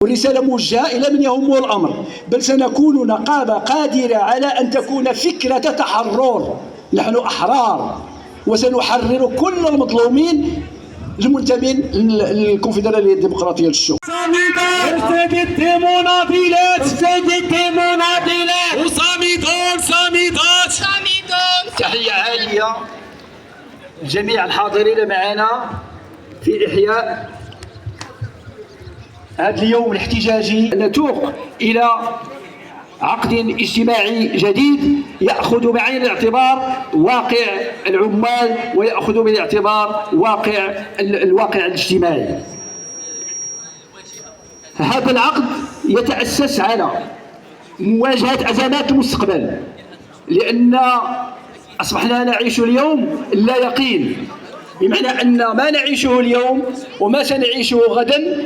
ورسالة موجهة إلى من يهمه الأمر، بل سنكون نقابة قادرة على أن تكون فكرة تحرر. نحن أحرار وسنحرر كل المظلومين المنتمين للكونفدرالية الديمقراطية للشعوب. ارتدت مناضلات وصامدون. تحية عالية لجميع الحاضرين معنا في إحياء هذا اليوم الاحتجاجي. نتوق إلى عقد اجتماعي جديد يأخذ بعين الاعتبار واقع العمال ويأخذ بالاعتبار الواقع الاجتماعي. هذا العقد يتأسس على مواجهة أزمات المستقبل، لأن أصبحنا نعيش اليوم لا يقين، بمعنى أن ما نعيشه اليوم وما سنعيشه غدا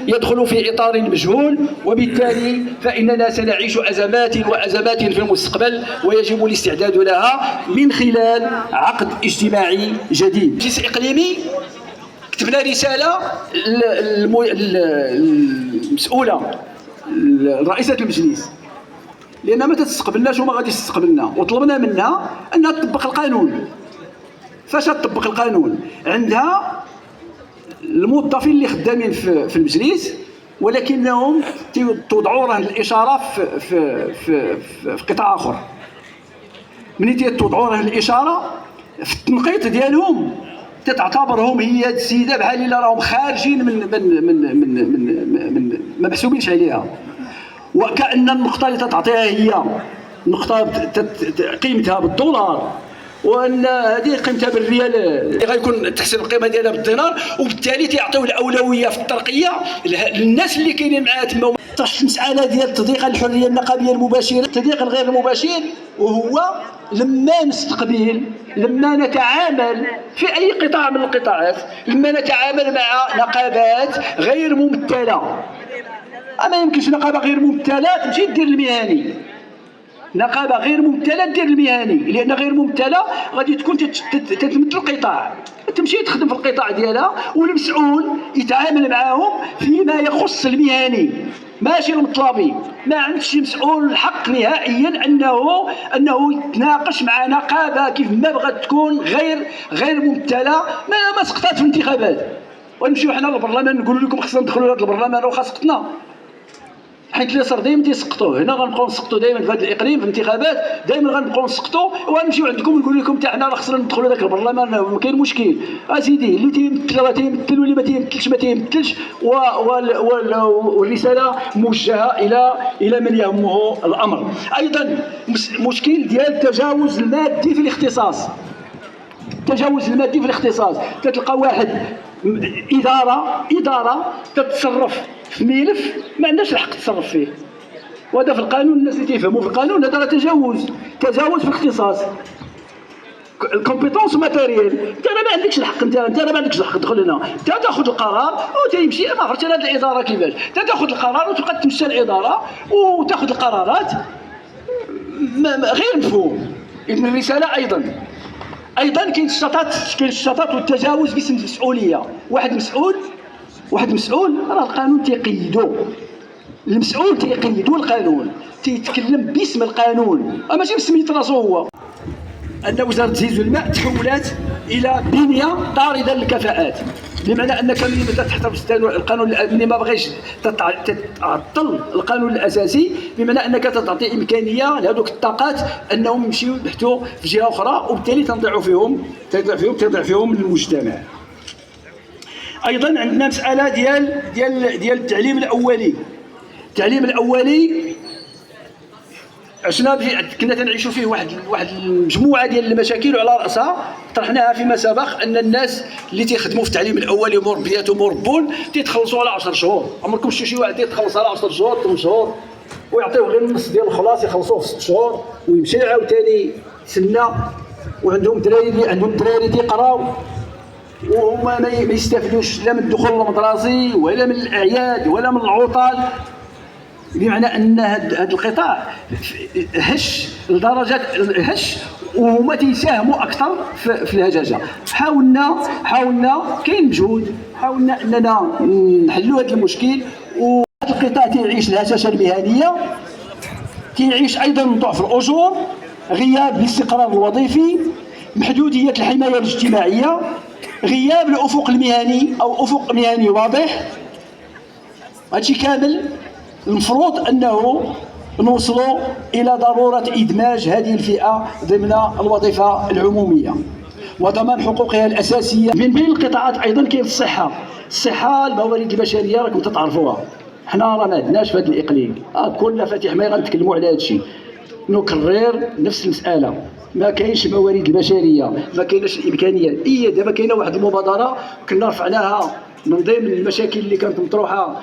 يدخل في إطار مجهول، وبالتالي فإننا سنعيش أزمات في المستقبل ويجب الاستعداد لها من خلال عقد اجتماعي جديد. المجلس الإقليمي كتبنا رسالة المسؤولة رئيسة المجلس، لأنها ما تستقبلناش وما غاديش تستقبلنا، وطلبنا منها أنها تطبق القانون. فاش تطبق القانون؟ عندها الموظفين اللي خدامين في المجلس، ولكنهم توضعوا رهن الاشاره في قطاع اخر. ملي توضعوا رهن الاشاره في التنقيط ديالهم تتعتبرهم هي السيده بحال الا راهم خارجين من ما محسوبينش عليها، وكأن النقطه اللي تعطيها هي نقطه قيمتها بالدولار، وان هذه قيمتها بالريال اللي غيكون تحسب القيمه ديالها بالدينار، وبالتالي تيعطيو الاولويه في الترقيه للناس اللي كاينين معاها تما. طرح المساله ديال تضييق الحريه النقابيه المباشره، التضييق الغير المباشر، وهو لما نتعامل في اي قطاع من القطاعات، لما نتعامل مع نقابات غير ممثله. ما يمكنش نقابه غير ممثله تمشي دير المهني، نقابه غير ممثله دير المهني، لان غير ممثله غادي تكون تتمثل القطاع، تمشي تخدم في القطاع ديالها، والمسؤول يتعامل معاهم فيما يخص المهني ماشي المطلبي. ما عندش مسؤول الحق نهائيا انه يتناقش مع نقابه كيف ما بغات تكون غير ممثله ما سقطات في الانتخابات، ونمشيو حنا للبرلمان نقولوا لكم خصنا ندخلوا لهذا البرلمان وخا سقطنا، حيت اللي صار دائما تيسقطوا. هنا غنبقاو نسقطوا دائما في هذا الاقليم في الانتخابات، دائما غنبقاو نسقطوا، وغنمشيو عندكم نقول لكم حتى حنا راه خصنا ندخلوا لذاك البرلمان، ما كاين مشكل. اسيدي اللي تيمثل راه تيمثل، واللي ما تيمثلش ما تيمثلش، والرساله موجهه الى من يهمه الامر. ايضا مشكل ديال التجاوز المادي في الاختصاص. تلقى واحد اداره تتصرف في ملف ما عندهاش الحق تتصرف فيه، وهذا في القانون الناس اللي تيفهموا في القانون هذا راه تجاوز في الاختصاص. الكومبيتونس ماتيريال، انت ما عندكش الحق، انت ما عندكش الحق تدخل هنا، انت تاخذ القرار وتيمشي. ما عرفتش انا هذه الاداره كيفاش، انت تاخذ القرار وتبقى تمشي الاداره وتاخذ القرارات غير مفهوم. إذن الرساله ايضا كاين الشطط والتجاوز باسم المسؤوليه. واحد مسؤول راه القانون تيقيدو، المسؤول تيقيدو القانون، تيتكلم باسم القانون ماشي بسميت راسو هو. ان وزاره التجهيز والماء تحولت الى بنيه طارده للكفاءات، بمعنى انك ملي بدات تحت القانون اللي ما بغيش تعطل القانون الاساسي، بمعنى انك تعطي امكانيه لهذوك الطاقات انهم يمشيو يبحثوا في جهه اخرى، وبالتالي تضيع فيهم المجتمع. ايضا عندنا مساله ديال التعليم الاولي. كنا تنعيشوا فيه واحد المجموعه ديال المشاكل، وعلى راسها طرحناها فيما سبق ان الناس اللي تيخدموا في التعليم الاولي مربيات ومربون تيتخلصوا على 10 شهور. عمركم شفتوا شي واحد تيتخلص على 10 شهور 8 شهور ويعطيوه غير النص ديال الخلاص يخلصوه في 6 شهور ويمشي عاوتاني يتسنى، وعندهم دراري تيقراو وهما ما يستافدوش لا من الدخول المدرسي ولا من الاعياد ولا من العطل. بمعنى ان هذا القطاع هش لدرجه هش وهما تيساهموا اكثر في الهجاجه. حاولنا كاين مجهود، حاولنا اننا نحلوا هذا المشكل. وهذا القطاع تيعيش الهشاشه المهنيه، تيعيش ايضا ضعف الاجور، غياب الاستقرار الوظيفي، محدوديه الحمايه الاجتماعيه، غياب الافق المهني او افق مهني واضح. هادشي كامل المفروض انه نوصلوا الى ضروره ادماج هذه الفئه ضمن الوظيفه العموميه وضمان حقوقها الاساسيه. من بين القطاعات ايضا كاين الصحه الموارد البشريه، راكم تتعرفوها. حنا راه ما عندناش في هذا الاقليم، كلنا فاتح ما غنتكلموا على هذا الشيء. نكرر نفس المساله، ما كاينش الموارد البشريه، ما كايناش الامكانيات. دابا كاينه واحد المبادره كنا رفعناها من ضمن المشاكل اللي كانت مطروحه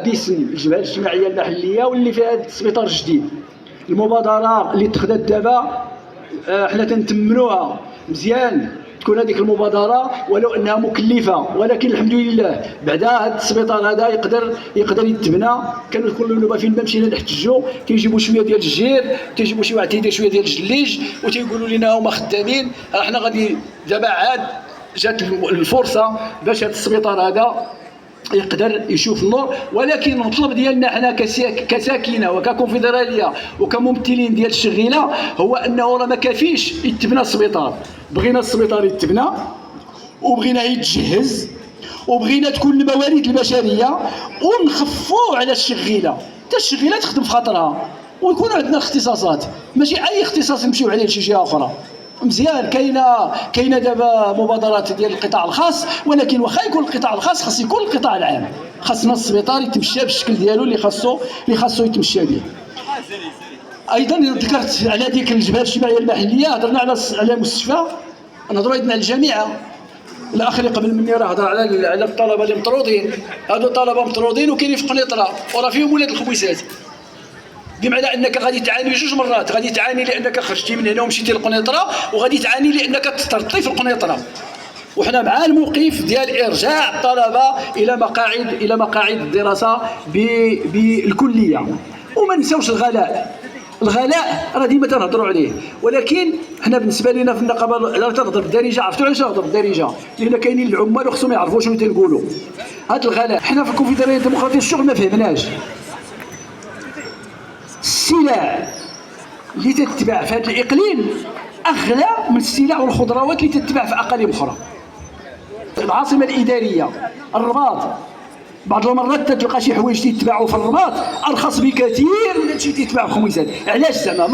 باسم الجبهه الاجتماعيه المحليه واللي فيها هذا السبيطار الجديد. المبادره اللي اتخذت دابا حنا تنتمنوها مزيان تكون هذيك المبادره ولو انها مكلفه، ولكن الحمد لله بعدا هذا السبيطار هذا يقدر يتبنى. كانوا كل فين ما مشينا نحتجوا تيجيبوا شويه ديال الجير، تيجيبوا شي واحد تيدير شويه ديال الجليج وتيقولوا لنا هما خدامين. حنا غادي دابا عاد جات الفرصه باش هذا السبيطار هذا يقدر يشوف النور. ولكن المطلب ديالنا حنا كساكنه وككونفدراليه وكممثلين ديال الشغيله هو انه راه ما كافيش يتبنى السبيطار. بغينا السبيطار يتبنى وبغينا يتجهز وبغينا تكون الموارد البشريه ونخفوا على الشغيله، حتى الشغيله تخدم في خاطرها ويكون عندنا اختصاصات، ماشي اي اختصاص نمشيو عليه لشي جهه اخرى. مزيان كاينه دابا مبادرات ديال القطاع الخاص، ولكن واخا يكون القطاع الخاص خاص يكون القطاع العام، خاصنا السبيطار يتمشى بالشكل ديالو اللي خاصو يتمشى به. ايضا ذكرت على ديك الجبهه الاجتماعيه المحليه، هضرنا على مستشفى، نهضروا ايضا على الجامعه. الاخ اللي قبل مني راه هضر على الطلبه اللي مطرودين. هادو طلبه مطرودين وكاينين في قنيطره وراه فيهم ولاد الخبيثات، بمعنى انك غادي تعاني جوج مرات. غادي تعاني لانك خرجتي من هنا ومشيتي للقنيطره، وغادي تعاني لانك تسترطي في القنيطره. وحنا مع الموقف ديال ارجاع الطلبه الى مقاعد الدراسه بالكليه. وما نساوش الغلاء راه ديما تنهضروا عليه، ولكن حنا بالنسبه لنا في النقابه لا تنهضر بالدارجه. عرفتوا علاش نهضر بالدارجه؟ لان كاينين العمال وخصهم يعرفوا شنو تنقولوا. هذا الغلاء حنا في الكونفدراليه الديمقراطيه الشغل ما فهمناش. السلع اللي تتباع في هذا الاقليم اغلى من السلع والخضروات اللي تتباع في اقاليم اخرى. العاصمه الاداريه الرباط بعض المرات تلقى شي حوايج تيتباعوا في الرباط ارخص بكثير من هادشي تيتباع في خميسات. علاش زعما؟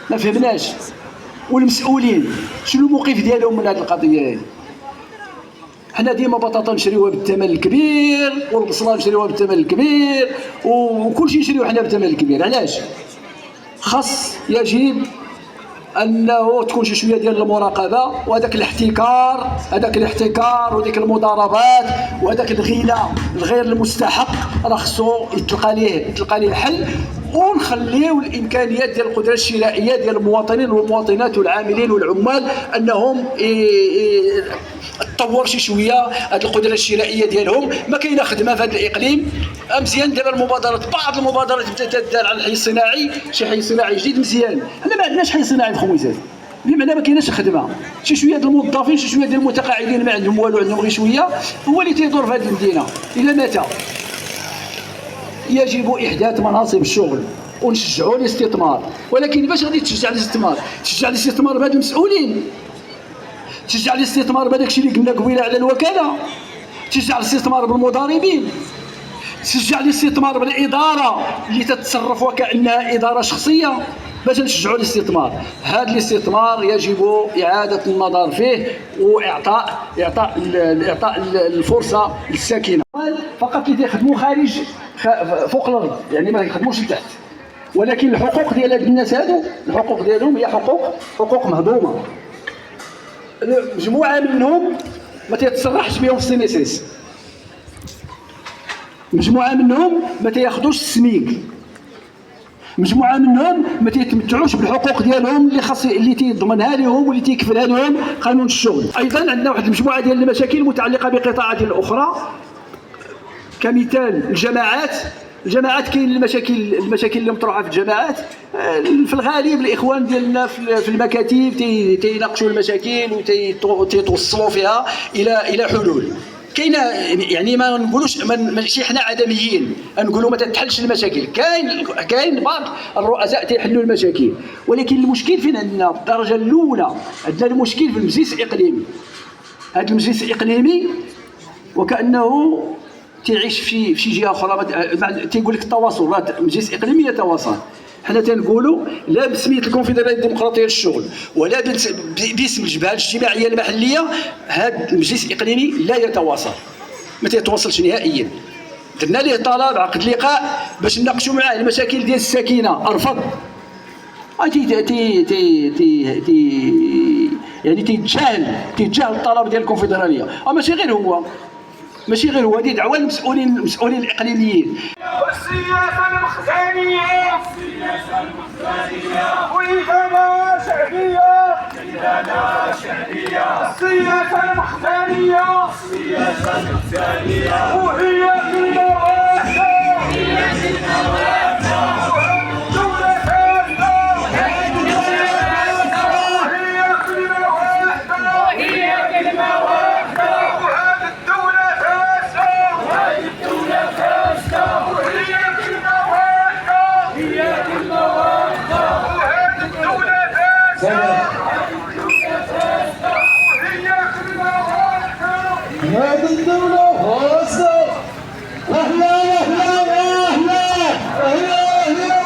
ما فهمناش. والمسؤولين شنو الموقف ديالهم من هذه القضيه هذه؟ حنا ديما بطاطا نشريوها بالثمن الكبير والبصله نشريوها بالثمن الكبير وكل شيء نشريوه حنا بالثمن الكبير. علاش؟ يجب انه تكون شي شويه ديال المراقبه، وهذاك الاحتكار وديك المضاربات وهذاك الغنى الغير المستحق راه خصو يتلقى ليه حل، ونخليو الامكانيات ديال القدره الشرائيه ديال المواطنين والمواطنات والعاملين والعمال انهم تطور شي شويه هذه القدره الشرائيه ديالهم. ما كاينه خدمه في هذا الاقليم. مزيان دابا بعض المبادرات بدات تدار على الحي الصناعي، شي حي صناعي جديد مزيان. حنا ما عندناش حي صناعي في خميسات، بمعنى ما كايناش خدمه. شي شويه ديال الموظفين، شي شويه ديال المتقاعدين ما عندهم والو، عندهم غير شويه، هو اللي تيدور في هذه المدينه. الى متى؟ يجب احداث مناصب الشغل ونشجعوا الاستثمار. ولكن باش غادي تشجع الاستثمار؟ تشجع الاستثمار بهاد المسؤولين، تشجع الاستثمار بهذاك الشيء اللي قلنا قبيله على الوكاله، تشجع الاستثمار بالمضاربين، تشجع الاستثمار بالاداره اللي تتصرف وكانها اداره شخصيه باش نشجعوا الاستثمار. هذا الاستثمار يجب اعاده النظر فيه واعطاء الفرصه للساكنه فقط اللي تيخدموا خارج فوق الارض، يعني ما يخدموش لتحت. ولكن الحقوق ديال هاد الناس هادو، الحقوق ديالهم هي حقوق مهضومه. مجموعه منهم ما تيتصرحش بهم في السينيسيس، مجموعه منهم ما تياخذوش السميك، مجموعه منهم ما تيتمتعوش بالحقوق ديالهم اللي تيضمنها لهم واللي تيكفلها لهم قانون الشغل. ايضا عندنا واحد المجموعه ديال المشاكل متعلقه بقطاعات اخرى كمثال الجماعات كاين المشاكل اللي مطروحه في الجماعات. في الغالب الاخوان ديالنا في المكاتب تيناقشوا المشاكل وتيتوصلوا فيها الى حلول. كاينه يعني ما نقولوش ماشي حنا عدميين نقولوا ما تتحلش المشاكل، كاين بعض الرؤساء تيحلوا المشاكل، ولكن المشكل فين عندنا؟ الدرجه الاولى عندنا المشكل في المجلس الاقليمي. هذا المجلس الاقليمي وكانه تعيش في شي جهه اخرى. تيقول لك التواصل، راه المجلس الاقليمي يتواصل. حنا تنقولوا لا بسميه الكونفدراليه الديمقراطيه للشغل ولا باسم الجبهه الاجتماعيه المحليه، هذا المجلس الاقليمي لا يتواصل، ما تيتواصلش نهائيا. درنا ليه طلب عقد لقاء باش نناقشوا معاه المشاكل ديال الساكنه، ارفض. يعني تيتجاهل الطلب ديال الكونفدراليه. ماشي غير هو، هذه دعوه المسؤولين الاقليميين. والسياسة المخزنية وإدانة شعبية السياسة المخزنية وهي كلمة واحدة الدولة فاسدة وهي كلمة واحدة وهذه الدولة فاسدة وهي كلمة واحدة وهذه الدولة فاسدة. هذه الدولة خاصة. أهلا أهلا أهلا أهلا أهلا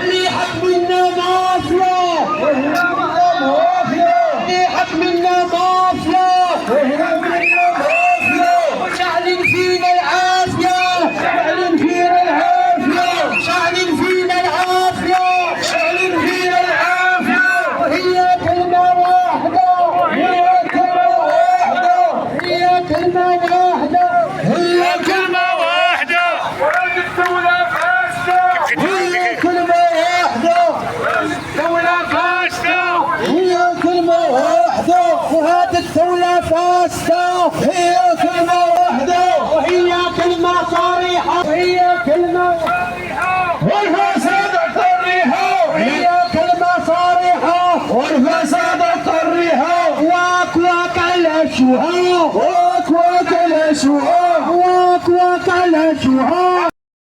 اللي حق منا مافيا، اللي حق منا مافيا، شعلن فينا العافية، شعلن فينا العافية، شعلن فينا العافية، شعلن فينا العافية. وهي كلمة واحدة، هي كلمة واحدة، هي كلمة واحدة، هي كلمة واحدة. وهذه الدولة فاسدة، هي كلمة واحدة، الدولة فاسدة، هي كلمة واحدة. وهذه الدولة فاسدة، هي كلمة واحدة، وهي كلمة صريحة، وهي كلمة والفساد طريحة، هي كلمة صريحة والفساد طريحة. واك على شوها، واك على شوها، واك على شوها.